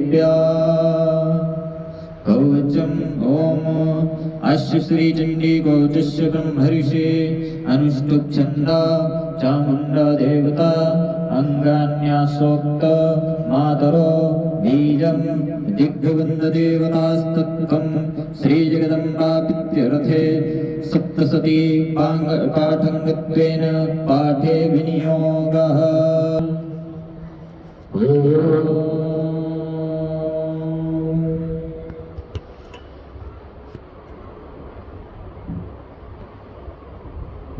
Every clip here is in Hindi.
देव्या कवचम् ॐ अस्य श्रीचण्डीकवचस्य ब्रह्मर्षे अनुष्टुप् चामुण्डा देवता अङ्गान्यासोक्त मातरो बीजं दिग्भवन्ददेवतास्तत्त्वं श्रीजगदम्बापित्यर्थे सप्तसती पाठङ्गत्वेन पाठे विनियोगः।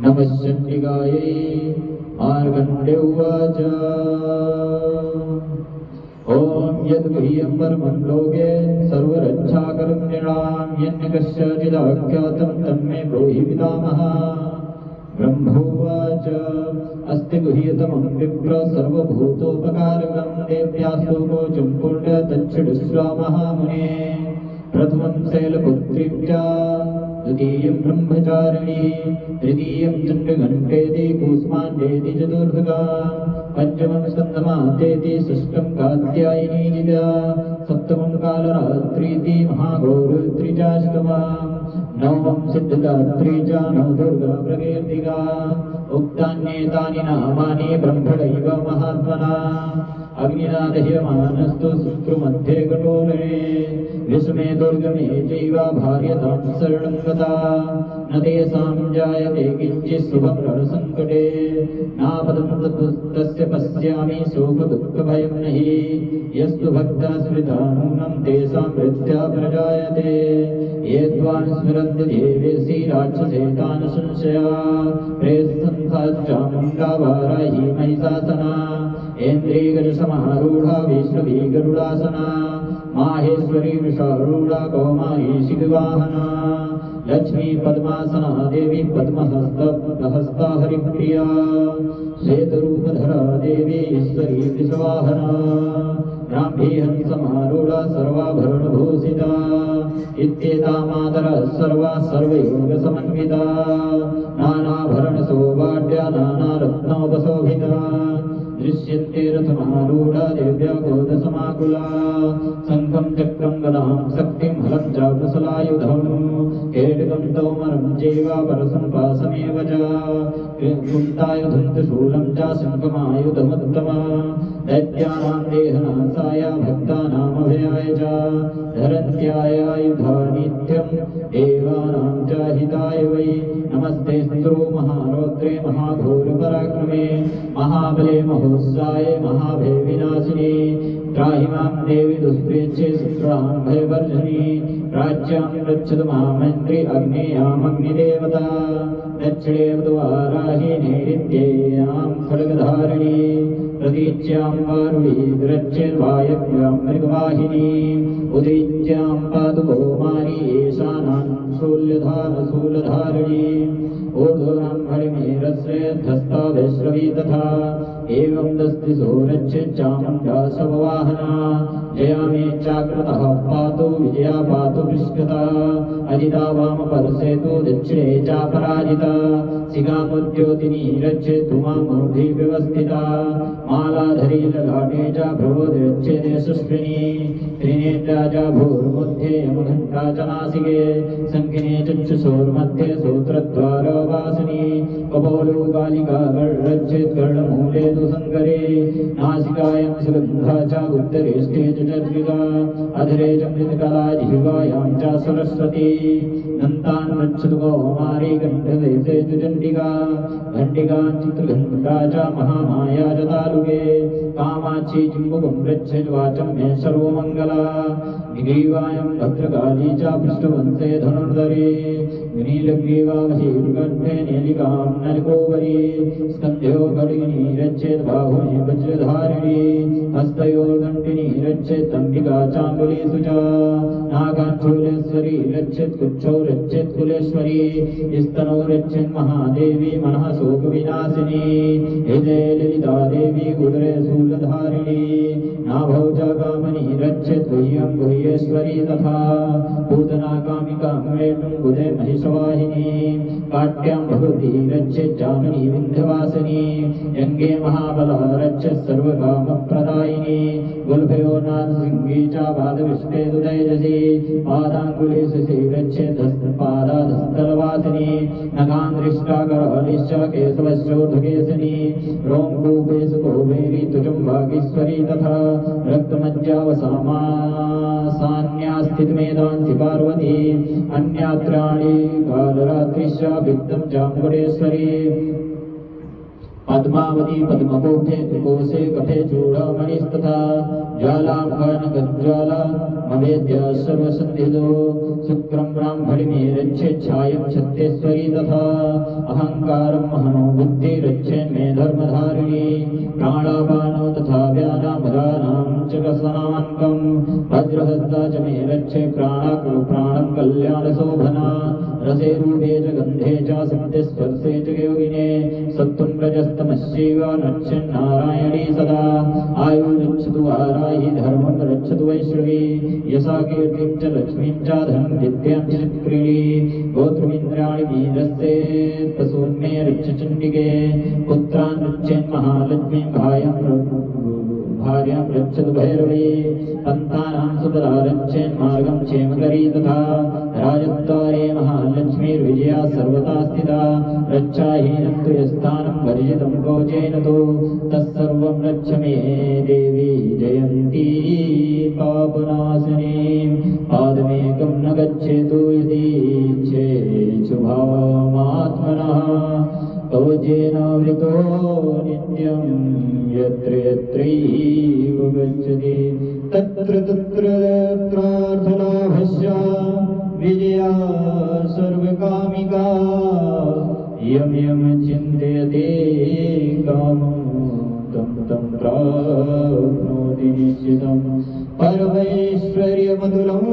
नमः चण्डिकायै मार्कण्डेय उवाच ॐ यद्गुह्यं परमं लोके सर्वरक्षाकर्मणां यन्न कस्यचिदाख्यातं तन्मे ब्रूहि पितामहः। ब्रह्मोवाच अस्ति गुह्यतमं विप्र सर्वभूतोपकारकं देव्यास्तु कोचं पुण्य तच्छिडुष्व महामुने। प्रथमं शैलपुत्रीं च द्वितीयं ब्रह्मचारिणी तृतीयं चण्डघण्टेति कूष्माण्डेति चतुर्थका पंचमं स्कन्दमातेति षष्ठं कात्यायनीजिता सप्तमं कालरात्रीति महागौरत्री चाष्टमा नवमं सिद्धदात्री च नवदुर्गा प्रकीर्तिका। उक्तान्येतानि नामानि ब्रह्मणैव महात्मना अग्निना दह्यमानस्तु शत्रुमध्ये कठोरणे विषमे दुर्गमे चैव भार्यतां शरणं गता न तेषां जायते किञ्चित् शुभं रणसङ्कटे नापदं तस्य पश्यामि शोकदुःखभयं नहि यस्तु भक्ता स्मृता नूनं तेषां मृत्या प्रजायते ये त्वां स्मरन्ति देवेशि राक्षसेतान् संशया प्रेत्सन्था चामुण्डा वाराही महिषासना ऐन्द्रियगजसमारूढा वैष्णवी गरुडासना माहेश्वरी वृषारूढा कौमारी शिखवाहना लक्ष्मी पद्मासना देवी पद्महस्ता हरिप्रिया श्वेतरूपधरा देवी ईश्वरी वृषवाहना ब्राह्मी हंसमारूढा सर्वाभरणभूषिता इत्येता मातरः सर्वा सर्वयोगसमन्विता नानाभरणसौभाग्या नानारत्नोपशोभिता दृश्यन्ते रथमारूढा देव्या गोदसमाकुला शङ्खं चक्रं गदां शक्तिं हलं च कुशलायुधं केटकं तौमरं चैव परशं पाशमेव च कुन्तायुधं त्रिशूलं च शङ्खमायुधमुत्तमं दैत्यानां देहनाशाय भक्तानामभयाय च धरन्त्यायुधा नित्यं देवानां च हिताय वै नमस्ते स्तु महारौद्रे महाघोरपराक्रमे महाबले महोत्साय महाभयविनाशिनी त्राहि मां देवी दुष्प्रेच्छे शत्रूणां भयवर्जनी राज्यां रक्षतु मामैन्द्री अग्नेयामग्निदेवता दक्षिणे द्वाराहि नैऋत्येयां खड्गधारिणी प्रतीच्यां वारुणी रक्षेर्वायव्यां मृगवाहिनी उदीच्यां पातु कौमारी ईशानां शूलधारिणी ऊर्ध्वं हरिमेरश्रेद्धस्ता वैश्रवी तथा एवं दस्तिसो रक्षेच्चामुण्डा शववाहना जया मे चाकृतः पातु विजया पातु पृष्ठता अजिता वामपरसे तु दक्षिणे चापराजिता शिखामुद्योतिनी रक्षेतु मामूर्धि व्यवस्थिता मालाधरी ललाटे च भ्रवोदि रक्षेते सुष्ठिनी त्रिनेत्रा च भूर्मध्ये यमघण्टा च नासिके शङ्खिने चक्षुषोर्मध्ये श्रोत्रद्वारवासिनी कपोलो बालिका रक्षेत् कर्णमूले तु शङ्करे नासिकायां सुगन्धा च उत्तरेष्ठे च चर्चिका अधरे च मृतकला जिह्वायां च सरस्वती दन्तान् रक्षतु कौमारी कण्ठदेशे तु चण्डिका घण्टिका चित्रघण्टा च महामाया च तालुके कामाक्षी चिम्बुकं रक्षेत् वाचं मे सर्वमङ्गला ग्रीवायां भद्रकाली च पृष्ठवंशे धनुर्धरे नीलग्रीवा महीर्कण्ठे नीलिकां नलिकोपरि स्कन्ध्यो खड्गिनी रक्षेत् बाहुनि वज्रधारिणी हस्तयोर्दण्डिनी रक्षेत् अम्बिका चाङ्गुलीषु च नागाञ्चूलेश्वरी रक्षेत् कुक्षौ रक्षेत् कुलेश्वरी स्तनौ रक्षेत् महादेवी मनः शोकविनाशिनी हृदये ललिता देवी उदरे शूलधारिणी नाभौ च कामनी रक्षेत् गुह्यं गुह्येश्वरी तथा पूतना कामिकां वेणुं बुधे महिषवाहिनी काट्यां भगवती रक्षेत् जामिनी विन्ध्यवासिनी यङ्गे महाबला रक्षेत् सर्वकामप्रदायिनी गुल्भयो नाथसिंही चापादविष्टे सुतैजसी पादाङ्गुले सुषी रक्षेत् हस्तपादाधस्तलवासिनी नखान् दृष्टाकरालिश्च केशवश्चोर्ध्वकेशिनी रोमकूपे सुकोमेरी तुजुम्बागीश्वरी तथा रक्तमज्जावसामासान्या स्थितमेधांसि पार्वती अन्यात्राणि कालरात्रिश्च वित्तं चामुण्डेश्वरी पद्मावती पद्मकोठे त्रिकोशे कफे चूड़ामणिस्तथा ज्वालामुखानगज्ज्वाला मवेद्य सर्वसन्धितो शुक्रं ब्राह्मणिमे रक्षेच्छायं छत्तेश्वरी तथा अहङ्कारं महनो बुद्धि रक्षेन्मे धर्मधारिणी प्राणापानो तथा व्यानामदानां च कसनान्कं वज्रहस्ता च मे रक्षे प्राणं कल्याणशोभना रसे रूपे च गन्धे च सत्यस्पर्शे च योगिने सत्त्वं रजस्तमश्चैव नक्षन्नारायणी सदा आयुर्रक्षतु वाराहि धर्मं रक्षतु वैष्णवी यशा कीर्तिं च लक्ष्मीं च धनं विद्यां च चक्रिणी गोत्रमिन्द्राणि मीनस्ते पशून्मे रक्ष चण्डिके पुत्रान् रक्षेन्महालक्ष्मीं भार्यां रक्षतु भैरवी पन्तानां सुपदा रक्षेन्मार्गं क्षेमकरी तथा राजद्वारे महालक्ष्मीर्विजया सर्वदा स्थिता रक्षाहीनं तु यस्थानं वर्जितं भोजेन तु तत्सर्वं रक्ष मे देवी जयन्ती पापनाशिनी पादमेकं न गच्छेतु यदि शुभामात्मनः कवचेनावृतो नित्यं यत्र यत्रैव गच्छति तत्र तत्र प्रार्थनाभस्य विजया सर्वकामिका यं यं चिन्तयते कामं तं तं प्राप्नोति निश्चितं परमैश्वर्यमतुलं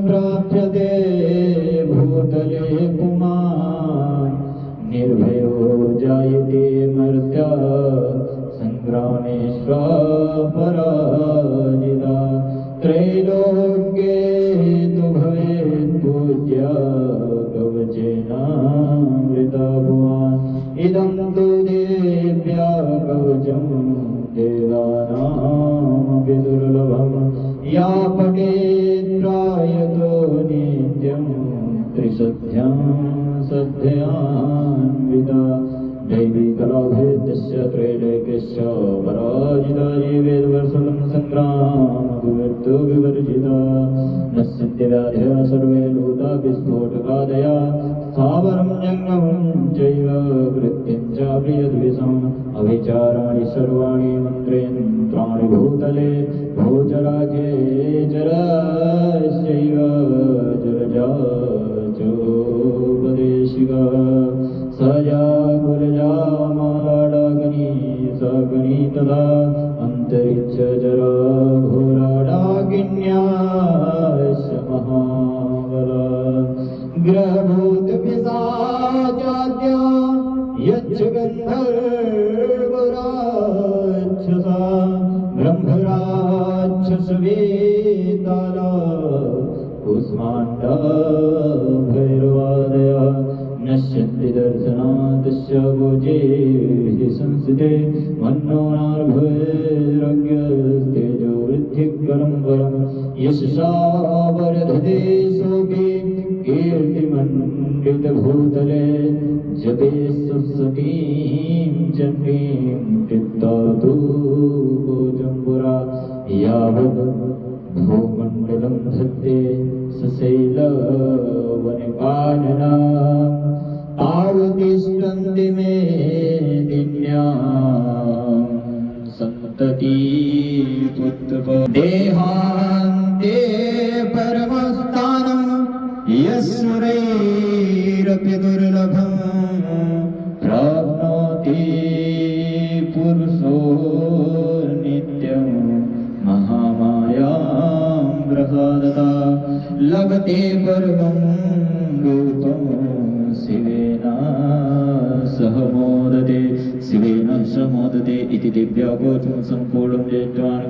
प्राप्यते भूतले पुमान् निर्भयो जायते मर्त्या संग्रामेष्वापराजिता त्रैलोक्ये तु भवेत् पूज्या कवचेनामृता भुवान् इदं तु देव्या कवचं देवानामपि दुर्लभं या पठेत् त्रायतो नित्यं त्रिसध्यं सध्यान्विता दैवी कलाभेदस्य त्रैलोक्यस्य पराजिता जीवेद्वर्षलं संग्रामविवर्जिता नश्यन्त्यव्याधयः सर्वे लूता विस्फोटकादया स्थावरं जङ्गमं चैव कृत्यं च प्रियद्विषम् अविचाराणि सर्वाणि मन्त्रेन्द्राणि भूतले भोजराज्ये चरस्यैव जलजा चोपदेशिका सजा कुलजा मालाडाग्नि सगणि तदा अन्तरिक्ष जरा घोराडागिन्याश्च महाबला ग्रहभूतपिशाचाद्या यच्च गन्धर्वराक्षसा ब्रह्मराक्षसवेताला कुष्माण्डा भैरवादया नश्यन्ति दर्शनादस्य गोजेः संस्थिते मन्नोनार्भैरज्ञस्तेजो वृद्धिकरं वरं यशसा वर्धते शोके कीर्तिमण्डितभूतले जपे सुसतीं चण्डीं चित्तातु भोजम्बुरा यावद् भूमण्डलं धत्ते सशैलवनिकानना तावतिष्ठन्ति मे दिन्यां सन्तती देहान्ते परमस्थानं यस्वरैरपि दुर्लभं प्राप्नोति पुरुषो नित्यं महामायां प्रसादता लभते परमं रूपं शिवेन सह मोदते शिवेन स मोदते इति दिव्यागोचरं सम्पूर्णं ज्येष्ठान्